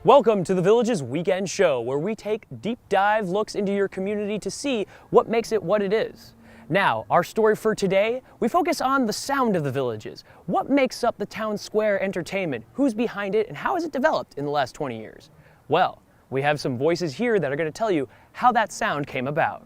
Welcome to the Village's Weekend Show, where we take deep dive looks into your community to see what makes it what it is. Now, our story for today, we focus on the sound of the Villages. What makes up the town square entertainment? Who's behind it, and how has it developed in the last 20 years? Well, we have some voices here that are going to tell you how that sound came about.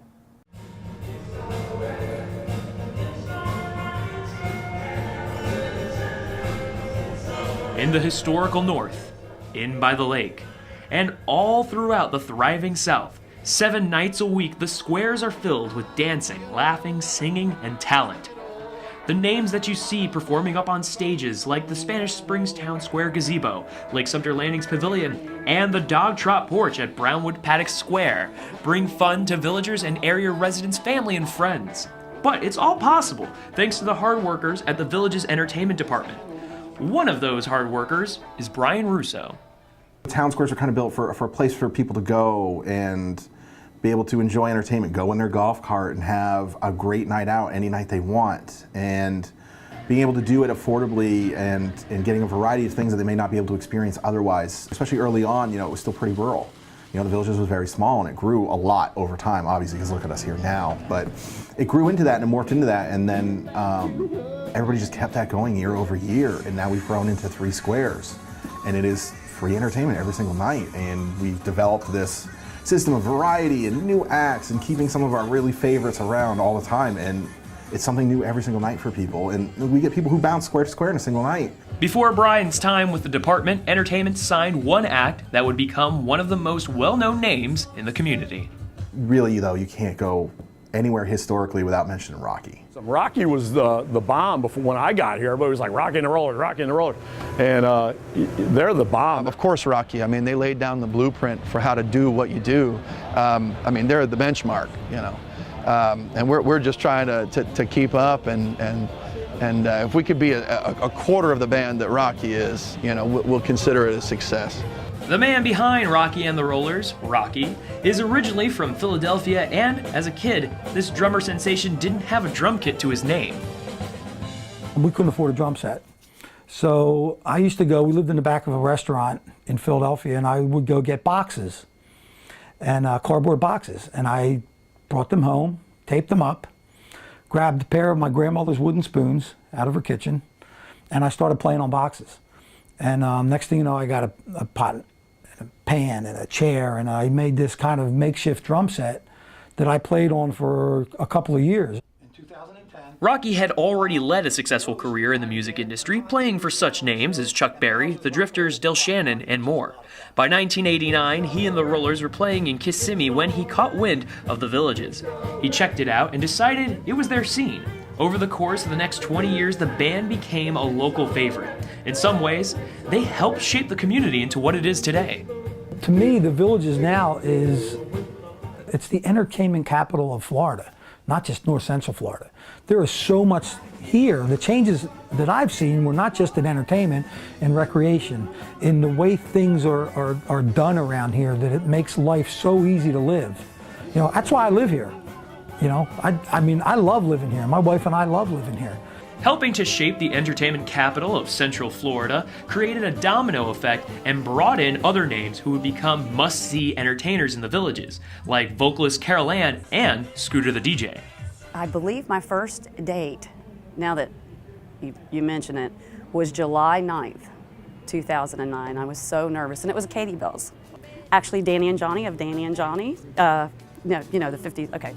In the historical north, in by the lake, and all throughout the thriving south, 7 nights a week the squares are filled with dancing, laughing, singing, and talent. The names that you see performing up on stages like the Spanish Springs Town Square Gazebo, Lake Sumter Landings Pavilion, and the Dog Trot Porch at Brownwood Paddock Square bring fun to villagers and area residents, family, and friends. But it's all possible thanks to the hard workers at the Village's entertainment department. One of those hard workers is Brian Russo. Town squares are kind of built for a place for people to go and be able to enjoy entertainment, go in their golf cart and have a great night out any night they want. And being able to do it affordably and getting a variety of things that they may not be able to experience otherwise. Especially early on, it was still pretty rural. The Villages was very small and it grew a lot over time, obviously, because look at us here now. But it grew into that and it morphed into that, and then everybody just kept that going year over year, and now we've grown into 3 squares. And it is free entertainment every single night, and we've developed this system of variety and new acts and keeping some of our really favorites around all the time, and it's something new every single night for people, and we get people who bounce square to square in a single night. Before Brian's time with the department, entertainment signed one act that would become one of the most well-known names in the community. Really, though, you can't go anywhere historically without mentioning Rocky. Rocky was the bomb before when I got here. Everybody was like, Rocky and the Rollers, Rocky and the Rollers. And they're the bomb. Of course, Rocky. I mean, they laid down the blueprint for how to do what you do. I mean, they're the benchmark, and we're just trying to keep up, and if we could be a quarter of the band that Rocky is, we'll consider it a success. The man behind Rocky and the Rollers, Rocky, is originally from Philadelphia, and as a kid, this drummer sensation didn't have a drum kit to his name. We couldn't afford a drum set. So I used to go, we lived in the back of a restaurant in Philadelphia, and I would go get boxes, and cardboard boxes. And I brought them home, taped them up, grabbed a pair of my grandmother's wooden spoons out of her kitchen, and I started playing on boxes. And next thing you know, I got a pot, and a pan, and a chair, and I made this kind of makeshift drum set that I played on for a couple of years. In 2010, Rocky had already led a successful career in the music industry, playing for such names as Chuck Berry, the Drifters, Del Shannon, and more. By 1989, he and the Rollers were playing in Kissimmee when he caught wind of the Villages. He checked it out and decided it was their scene. Over the course of the next 20 years, the band became a local favorite. In some ways, they helped shape the community into what it is today. To me, the Villages now it's the entertainment capital of Florida, not just North Central Florida. There is so much here. The changes that I've seen were not just in entertainment and recreation, in the way things are done around here, that it makes life so easy to live. That's why I live here. I mean, I love living here. My wife and I love living here. Helping to shape the entertainment capital of Central Florida created a domino effect and brought in other names who would become must-see entertainers in the Villages, like vocalist Carol Ann and Scooter the DJ. I believe my first date, now that you mention it, was July 9th, 2009. I was so nervous, and it was Katie Bells. Actually, Danny and Johnny of Danny and Johnny. No, the 50s, okay.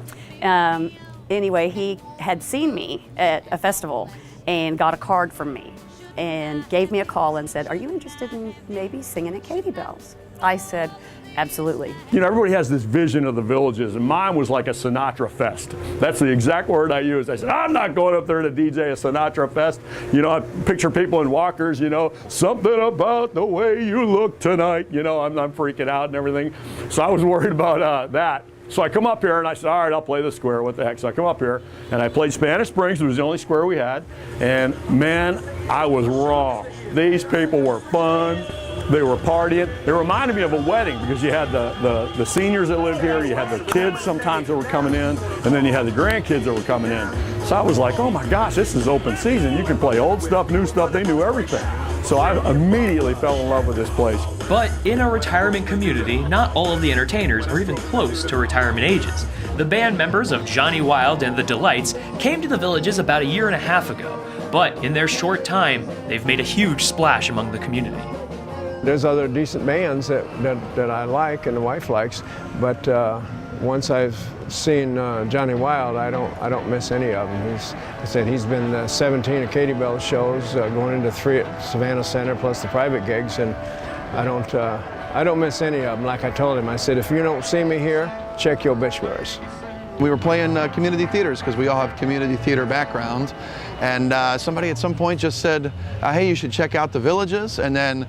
Anyway, he had seen me at a festival and got a card from me and gave me a call and said, "Are you interested in maybe singing at Katie Bells?" I said, absolutely. Everybody has this vision of the Villages, and mine was like a Sinatra fest. That's the exact word I used. I said, I'm not going up there to DJ a Sinatra fest. I picture people in walkers, something about the way you look tonight. I'm freaking out and everything. So I was worried about that. So I come up here and I said, all right, I'll play the square, what the heck. So I come up here and I played Spanish Springs, it was the only square we had. And man, I was wrong. These people were fun. They were partying. It reminded me of a wedding because you had the seniors that lived here, you had the kids sometimes that were coming in, and then you had the grandkids that were coming in. So I was like, oh my gosh, this is open season. You can play old stuff, new stuff. They knew everything. So I immediately fell in love with this place. But in a retirement community, not all of the entertainers are even close to retirement ages. The band members of Johnny Wild and the Delights came to the Villages about a year and a half ago, but in their short time, they've made a huge splash among the community. There's other decent bands that I like and the wife likes, but once I've seen Johnny Wild, I don't miss any of them. He's been 17 at Katie Bell's shows, going into 3 at Savannah Center, plus the private gigs, and I don't miss any of them. Like I told him, I said, if you don't see me here, check your obituaries. We were playing community theaters because we all have community theater background, and somebody at some point just said, hey, you should check out the Villages, and then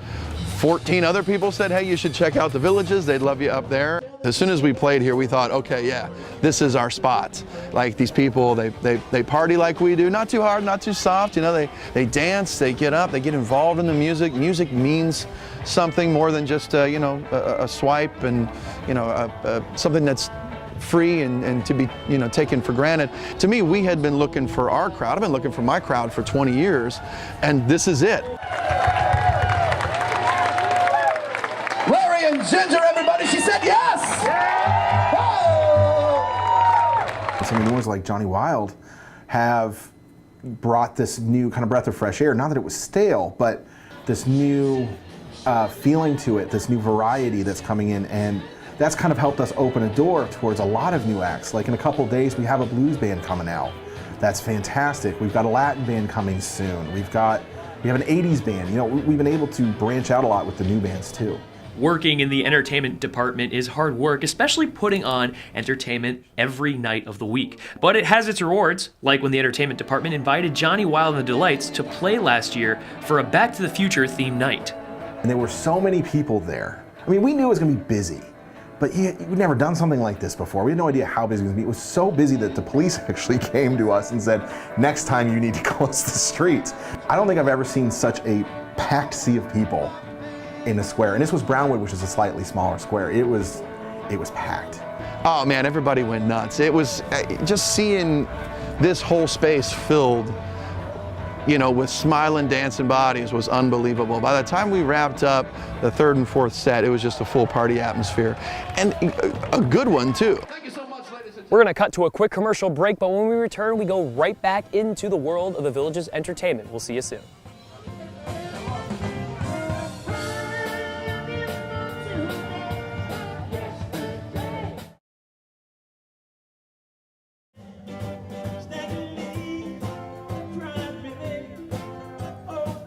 14 other people said, hey, you should check out the Villages, they'd love you up there. As soon as we played here, we thought, okay, yeah, this is our spot. Like, these people, they party like we do, not too hard, not too soft, you know, they dance, they get up, they get involved in the music. Music means something more than just, you know, a swipe and, you know, something that's free and to be, you know, taken for granted. To me, we had been looking for our crowd. I've been looking for my crowd for 20 years, and this is it. Larry and Ginger, everybody, she said yes! I mean, awards like Johnny Wild have brought this new kind of breath of fresh air. Not that it was stale, but this new feeling to it, this new variety that's coming in, and that's kind of helped us open a door towards a lot of new acts. Like in a couple of days, we have a blues band coming out. That's fantastic. We've got a Latin band coming soon. We have an 80s band. You know, we've been able to branch out a lot with the new bands too. Working in the entertainment department is hard work, especially putting on entertainment every night of the week. But it has its rewards, like when the entertainment department invited Johnny Wild and the Delights to play last year for a Back to the Future themed night. And there were so many people there. I mean, we knew it was gonna be busy, but we'd never done something like this before. We had no idea how busy it was gonna be. It was so busy that the police actually came to us and said, next time you need to close the streets. I don't think I've ever seen such a packed sea of people in a square. And this was Brownwood, which is a slightly smaller square. It was packed. Oh man, everybody went nuts. It was just seeing this whole space filled, you know, with smiling, dancing bodies was unbelievable. By the time we wrapped up the 3rd and 4th set, it was just a full party atmosphere, and a good one too. Thank you so much, ladies and gentlemen. We're going to cut to a quick commercial break, but when we return, we go right back into the world of the Villages entertainment. We'll see you soon.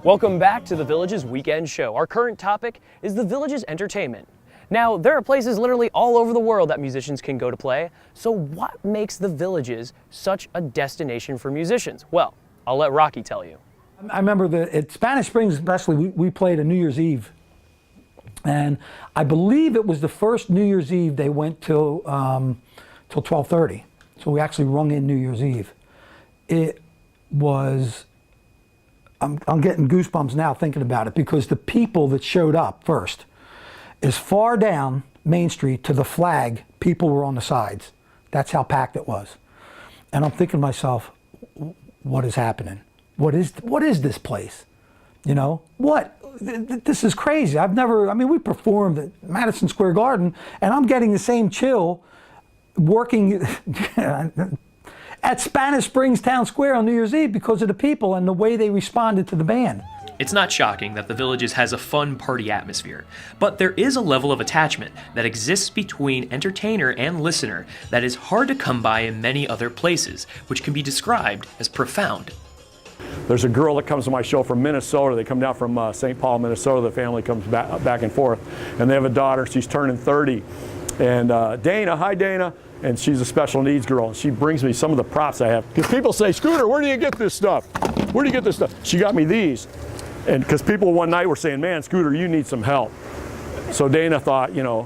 Welcome back to the Villages Weekend Show. Our current topic is the Villages entertainment. Now, there are places literally all over the world that musicians can go to play, so what makes the Villages such a destination for musicians? Well, I'll let Rocky tell you. I remember at Spanish Springs especially, we played a New Year's Eve. And I believe it was the first New Year's Eve they went till 12:30. So we actually rung in New Year's Eve. It was, I'm getting goosebumps now thinking about it, because the people that showed up first, as far down Main Street to the flag, people were on the sides. That's how packed it was. And I'm thinking to myself, what is happening? What is this place? You know, what? This is crazy. We performed at Madison Square Garden, and I'm getting the same chill working at Spanish Springs Town Square on New Year's Eve because of the people and the way they responded to the band. It's not shocking that the Villages has a fun party atmosphere, but there is a level of attachment that exists between entertainer and listener that is hard to come by in many other places, which can be described as profound. There's a girl that comes to my show from Minnesota. They come down from St. Paul, Minnesota. The family comes back and forth, and they have a daughter. She's turning 30. And Dana, hi Dana, and she's a special needs girl. She brings me some of the props I have. Because people say, Scooter, where do you get this stuff? Where do you get this stuff? She got me these. And because people one night were saying, man, Scooter, you need some help. So Dana thought, you know,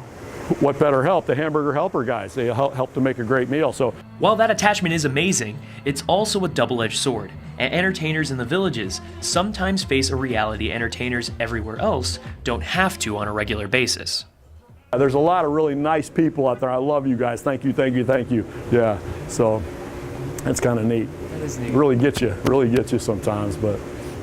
what better help? The Hamburger Helper guys. They help to make a great meal. So while that attachment is amazing, it's also a double-edged sword. And entertainers in the Villages sometimes face a reality entertainers everywhere else don't have to on a regular basis. There's a lot of really nice people out there. I love you guys. Thank you, thank you, thank you. Yeah, so that's kind of neat. That is neat. Really gets you sometimes, but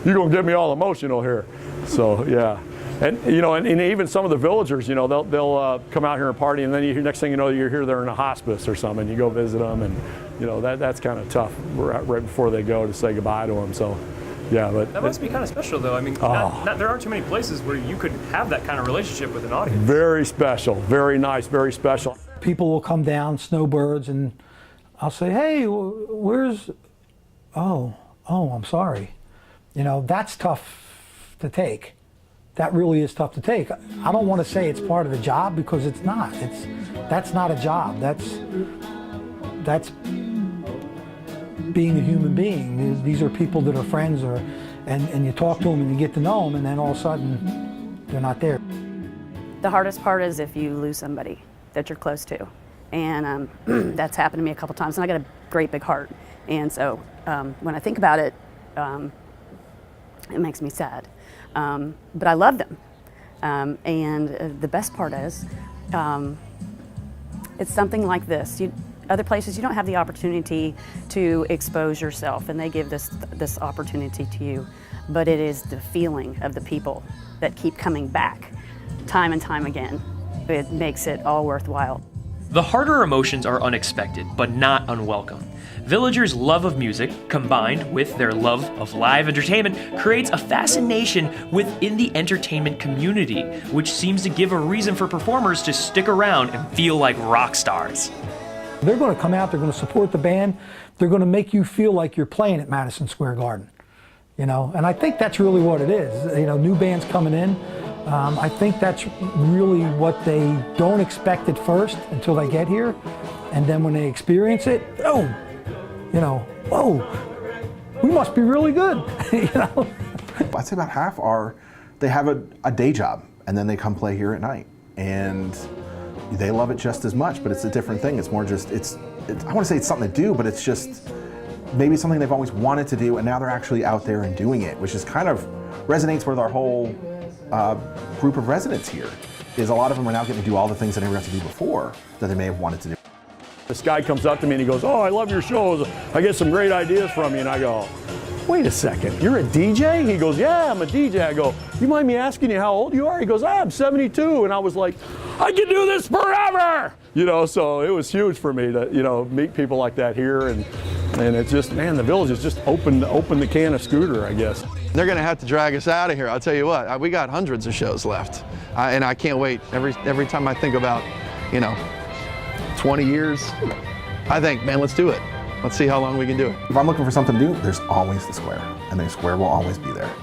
you're gonna get me all emotional here. So yeah. And you know, and even some of the villagers, you know, they'll come out here and party, and then next thing you know, you're here, they're in a hospice or something. You go visit them, and you know that's kind of tough right before they go to say goodbye to them. So, yeah, but That must be kind of special, though. I mean, there aren't too many places where you could have that kind of relationship with an audience. very special, very nice, very special. People will come down, snowbirds, and I'll say, hey, where's, oh, I'm sorry. You know, that's tough to take. That really is tough to take. I don't want to say it's part of the job, because it's not. That's not a job. That's being a human being. These are people that are friends, and you talk to them and you get to know them, and then all of a sudden they're not there. The hardest part is if you lose somebody that you're close to. And that's happened to me a couple times, and I got a great big heart. And so when I think about it, it makes me sad. But I love them. And the best part is, it's something like this. Other places, you don't have the opportunity to expose yourself, and they give this opportunity to you. But it is the feeling of the people that keep coming back time and time again. It makes it all worthwhile. The harder emotions are unexpected, but not unwelcome. Villagers' love of music, combined with their love of live entertainment, creates a fascination within the entertainment community, which seems to give a reason for performers to stick around and feel like rock stars. They're going to come out, they're going to support the band, they're going to make you feel like you're playing at Madison Square Garden. You know, and I think that's really what it is. You know, new bands coming in, I think that's really what they don't expect at first until they get here. And then when they experience it, oh, you know, whoa, we must be really good. You know? I'd say about half they have a day job, and then they come play here at night. And they love it just as much, but it's a different thing. It's more just, I want to say it's something to do, but it's just maybe something they've always wanted to do, and now they're actually out there and doing it, which is kind of resonates with our whole group of residents here. Is a lot of them are now getting to do all the things they never got to do before that they may have wanted to do. This guy comes up to me and he goes, oh, I love your shows. I get some great ideas from you. And I go, wait a second, you're a DJ? He goes, yeah, I'm a DJ. I go, you mind me asking you how old you are? He goes, I'm 72. And I was like, I can do this forever. You know, so it was huge for me to, you know, meet people like that here. And it's just, man, the Village is just open the can of Scooter, I guess. They're going to have to drag us out of here. I'll tell you what, we got hundreds of shows left. And I can't wait. Every time I think about, you know, 20 years, I think, man, let's do it. Let's see how long we can do it. If I'm looking for something to do, there's always the Square, and the Square will always be there.